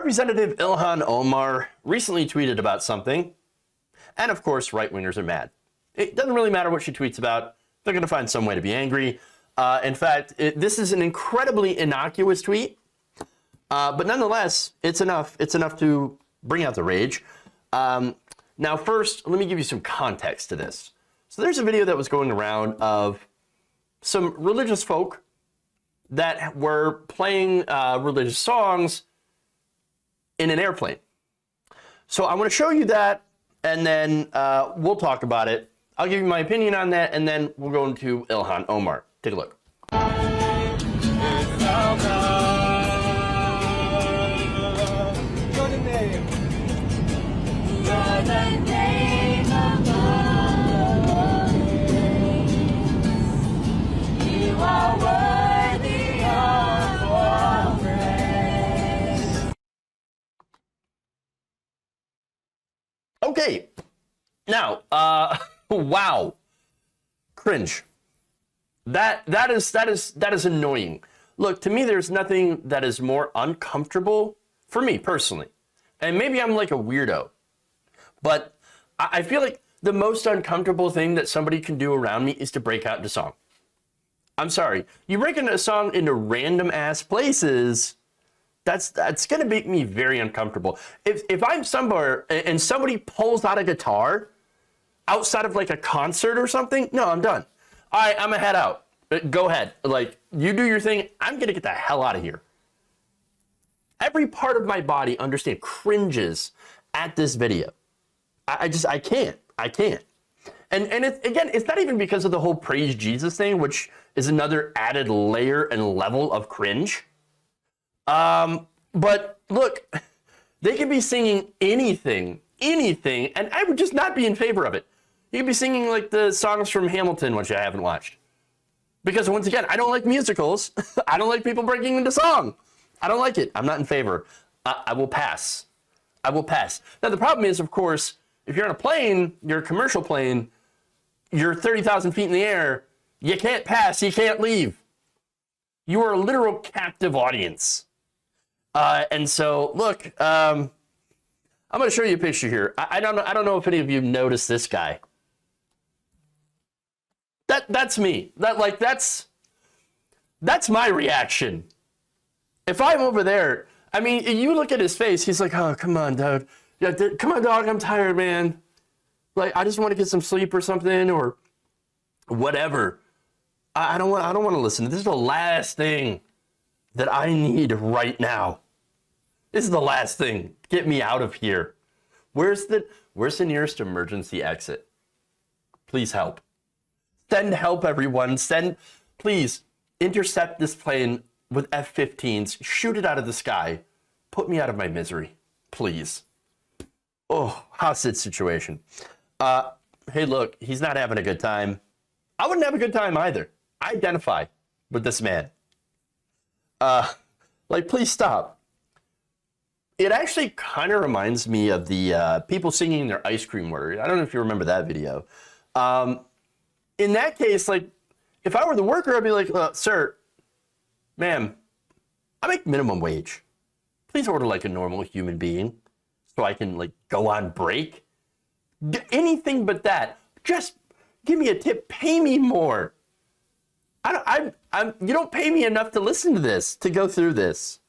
Representative Ilhan Omar recently tweeted about something, and of course, right-wingers are mad. It doesn't really matter what she tweets about. They're going to find some way to be angry. In fact, this is an incredibly innocuous tweet, but nonetheless, it's enough. It's enough to bring out the rage. Now, first, let me give you some context to this. So there's a video that was going around of some religious folk that were playing religious songs in an airplane. So I want to show you that, and then we'll talk about it. I'll give you my opinion on that, and then we'll go into Ilhan Omar. Take a look. Okay, now, wow, cringe. That is annoying. Look, to me, there's nothing that is more uncomfortable for me personally, and maybe I'm like a weirdo, but I feel like the most uncomfortable thing that somebody can do around me is to break out into song. I'm sorry, you break into a song into random ass places. That's gonna make me very uncomfortable. If I'm somewhere and somebody pulls out a guitar outside of like a concert or something, no, I'm done. All right, I'm gonna head out. Go ahead. Like, you do your thing. I'm gonna get the hell out of here. Every part of my body, understand, cringes at this video. I can't. And again, it's not even because of the whole praise Jesus thing, which is another added layer and level of cringe. But look, they could be singing anything, and I would just not be in favor of it. You could be singing like the songs from Hamilton, which I haven't watched. Because once again, I don't like musicals. I don't like people breaking into song. I don't like it. I'm not in favor. I will pass. I will pass. Now, the problem is, of course, if you're on a plane, you're a commercial plane, you're 30,000 feet in the air, you can't pass, you can't leave. You are a literal captive audience. And so, look, I'm going to show you a picture here. I don't know if any of you noticed this guy. That's me. That's my reaction. If I'm over there, I mean, you look at his face, he's like, oh, come on, dude. Yeah, come on, dog, I'm tired, man. Like, I just want to get some sleep or something or whatever. I don't want to listen. This is the last thing that I need right now. This is the last thing. Get me out of here. Where's the nearest emergency exit? Please help. Send help, everyone. Please intercept this plane with F-15s. Shoot it out of the sky. Put me out of my misery, please. Oh, hostage situation. Hey, look, he's not having a good time. I wouldn't have a good time either. I identify with this man. Like, please stop. It actually kind of reminds me of the people singing their ice cream order. I don't know if you remember that video. In that case, like, if I were the worker, I'd be like, sir, ma'am, I make minimum wage. Please order like a normal human being so I can, like, go on break. Anything but that. Just give me a tip. Pay me more. You don't pay me enough to listen to this, to go through this.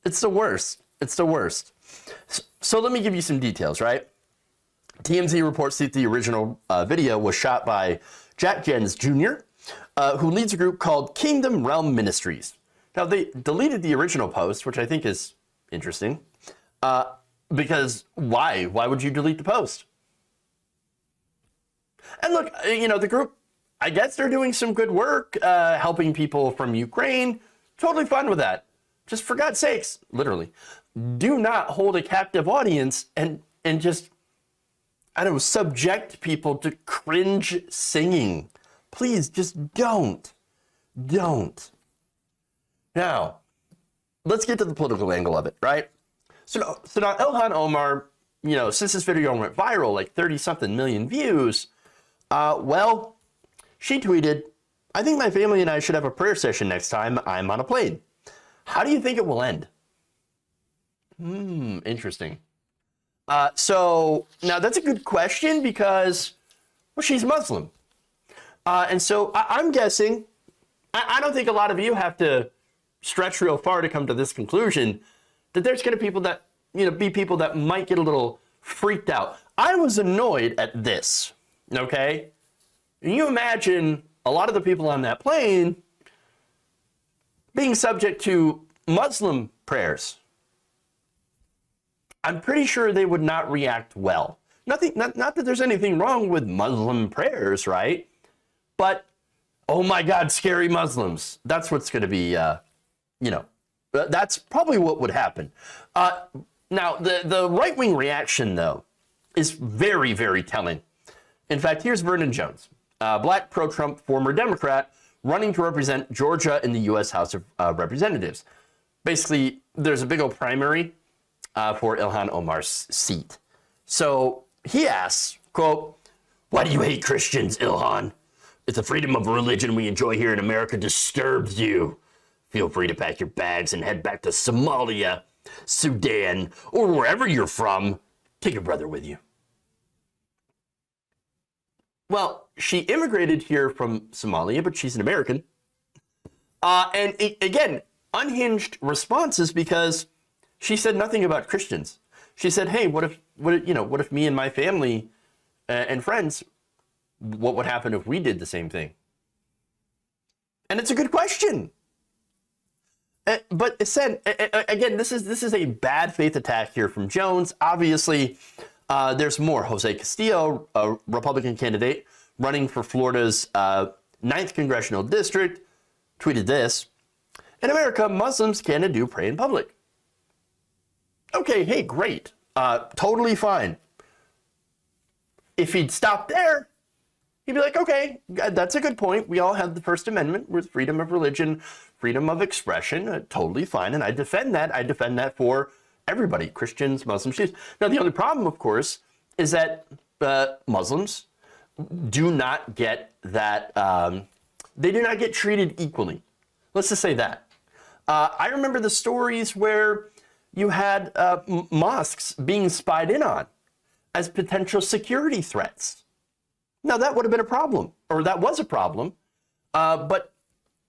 It's the worst. It's the worst. So let me give you some details, right? TMZ reports that the original video was shot by Jack Jens Jr., who leads a group called Kingdom Realm Ministries. Now, they deleted the original post, which I think is interesting, because why? Why would you delete the post? And look, you know, the group, I guess they're doing some good work, helping people from Ukraine. Totally fine with that. Just for God's sakes, literally, do not hold a captive audience and just, I don't know, subject people to cringe singing. Please, just don't. Don't. Now, let's get to the political angle of it, right? So now Ilhan Omar, you know, since this video went viral, like 30-something million views, well, she tweeted, I think my family and I should have a prayer session next time I'm on a plane. How do you think it will end? Interesting. So now that's a good question because, well, she's Muslim. And so I'm guessing, I don't think a lot of you have to stretch real far to come to this conclusion, that there's going to be people that might get a little freaked out. I was annoyed at this, okay? And you imagine a lot of the people on that plane being subject to Muslim prayers. I'm pretty sure they would not react well. Not that there's anything wrong with Muslim prayers, right? But, oh my God, scary Muslims. That's what's going to be, that's probably what would happen. Now, the right-wing reaction, though, is very, very telling. In fact, here's Vernon Jones, black pro-Trump former Democrat running to represent Georgia in the U.S. House of Representatives. Basically, there's a big old primary for Ilhan Omar's seat. So he asks, quote, "Why do you hate Christians, Ilhan? If the freedom of religion we enjoy here in America disturbs you, feel free to pack your bags and head back to Somalia, Sudan, or wherever you're from. Take your brother with you." Well, she immigrated here from Somalia, but she's an American. Again, unhinged responses because she said nothing about Christians. She said, "Hey, what if me and my family and friends, what would happen if we did the same thing?" And it's a good question. But it said, again, this is a bad faith attack here from Jones. Obviously, there's more. Jose Castillo, a Republican candidate running for Florida's 9th congressional district, tweeted this: "In America, Muslims can and do pray in public." Okay, hey, great. Totally fine. If he'd stopped there, he'd be like, okay, that's a good point. We all have the First Amendment with freedom of religion, freedom of expression, totally fine. And I defend that. I defend that for everybody, Christians, Muslims, Jews. Now, the only problem, of course, is that Muslims do not get that, they do not get treated equally. Let's just say that. I remember the stories where you had mosques being spied in on as potential security threats. Now, that would have been a problem, or that was a problem. But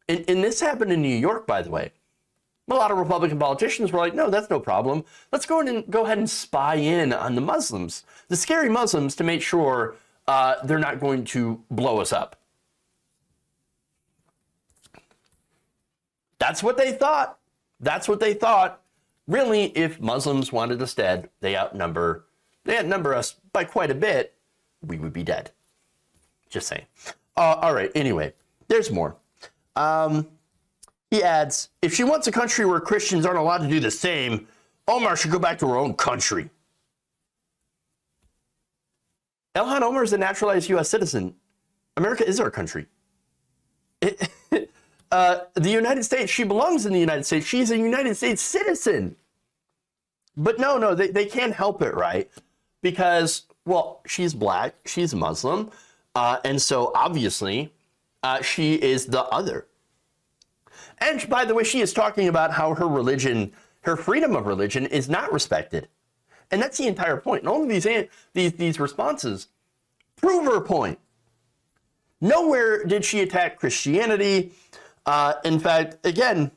this happened in New York, by the way. A lot of Republican politicians were like, no, that's no problem. Let's go ahead and spy in on the Muslims, the scary Muslims, to make sure they're not going to blow us up. That's what they thought. That's what they thought. Really, if Muslims wanted us dead, they outnumber us by quite a bit, we would be dead. Just saying. All right, anyway, there's more. He adds, "If she wants a country where Christians aren't allowed to do the same, Omar should go back to her own country." Ilhan Omar is a naturalized U.S. citizen. America is our country. The United States, she belongs in the United States. She's a United States citizen. But no, they can't help it, right? Because, well, she's black, she's Muslim, and so obviously she is the other. And by the way, she is talking about how her religion, her freedom of religion, is not respected. And that's the entire point. And all of these responses prove her point. Nowhere did she attack Christianity. In fact, again,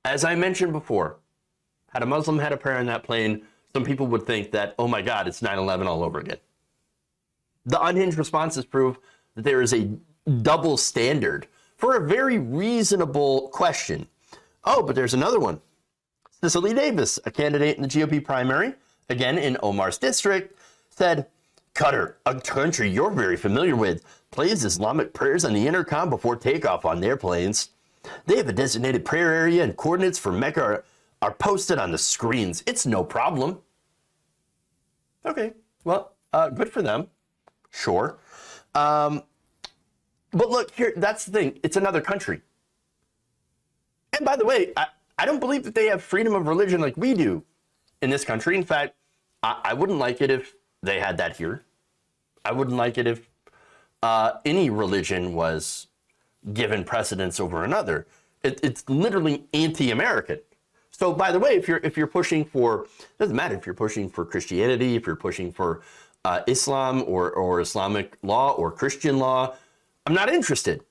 as I mentioned before, had a Muslim had a prayer on that plane, some people would think that, oh my God, it's 9/11 all over again. The unhinged responses prove that there is a double standard for a very reasonable question. Oh, but there's another one. Cicely Davis, a candidate in the GOP primary, again in Omar's district, said, "Qatar, a country you're very familiar with, plays Islamic prayers on the intercom before takeoff on their planes. They have a designated prayer area and coordinates for Mecca are posted on the screens. It's no problem." Okay, well, good for them. Sure. But look, here, that's the thing. It's another country. And by the way, I don't believe that they have freedom of religion like we do in this country. In fact, I wouldn't like it if they had that here. I wouldn't like it if any religion was given precedence over another. It's literally anti-American. So by the way, if you're pushing for, it doesn't matter if you're pushing for Christianity, if you're pushing for Islam or Islamic law or Christian law, I'm not interested.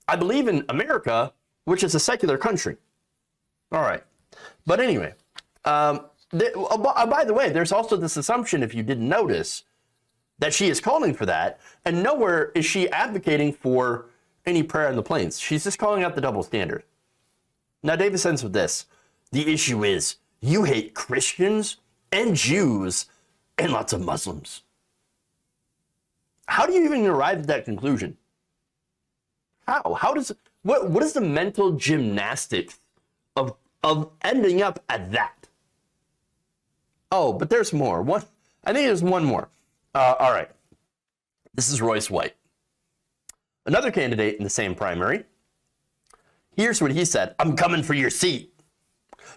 I believe in America, which is a secular country. All right. But anyway, by the way, there's also this assumption, if you didn't notice, that she is calling for that, and nowhere is she advocating for any prayer in the plains. She's just calling out the double standard. Now, Davis ends with this. The issue is you hate Christians and Jews and lots of Muslims. How do you even arrive at that conclusion? How? What is the mental gymnastics of ending up at that? Oh, but there's more. I think there's one more. All right. This is Royce White, another candidate in the same primary. Here's what he said. I'm coming for your seat.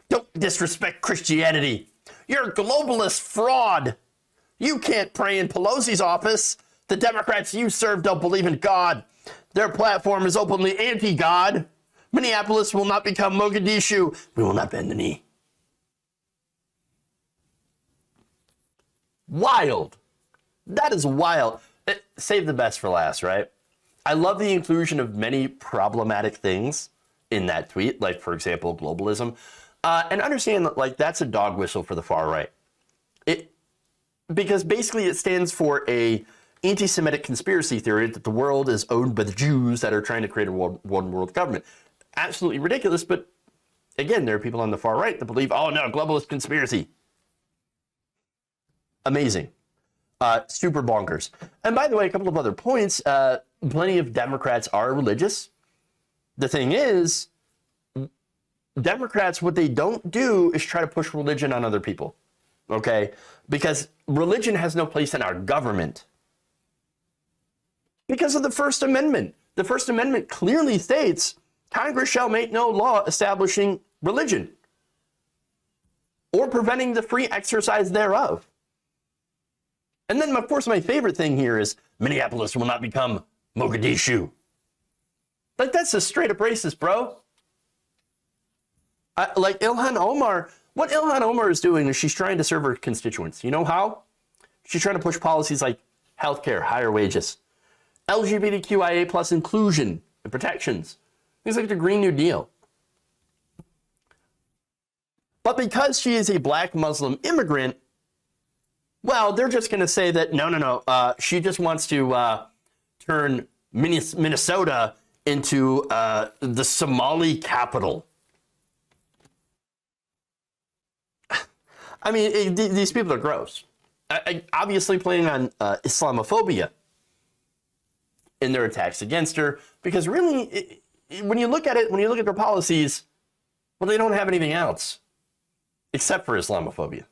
Don't disrespect Christianity. You're a globalist fraud. You can't pray in Pelosi's office. The Democrats you serve don't believe in God. Their platform is openly anti-God. Minneapolis will not become Mogadishu. We will not bend the knee. Wild. That is wild. Save the best for last, right? I love the inclusion of many problematic things in that tweet, like, for example, globalism. And understand that, like, that's a dog whistle for the far right. Because basically it stands for a anti-Semitic conspiracy theory that the world is owned by the Jews that are trying to create a one world government. Absolutely ridiculous, but again, there are people on the far right that believe, oh no, globalist conspiracy. Amazing. Super bonkers. And by the way, a couple of other points. Plenty of Democrats are religious. The thing is, Democrats, what they don't do is try to push religion on other people. Okay? Because religion has no place in our government. Because of the First Amendment. The First Amendment clearly states, Congress shall make no law establishing religion or preventing the free exercise thereof. And then, of course, my favorite thing here is Minneapolis will not become Mogadishu. Like, that's just straight up racist, bro. Like Ilhan Omar, what Ilhan Omar is doing is she's trying to serve her constituents. You know how? She's trying to push policies like healthcare, higher wages, LGBTQIA plus inclusion and protections. Things like the Green New Deal. But because she is a black Muslim immigrant, well, they're just going to say that, no, she just wants to turn Minnesota into the Somali capital. I mean, these people are gross. Obviously playing on Islamophobia in their attacks against her, because really, when you look at their policies, well, they don't have anything else except for Islamophobia.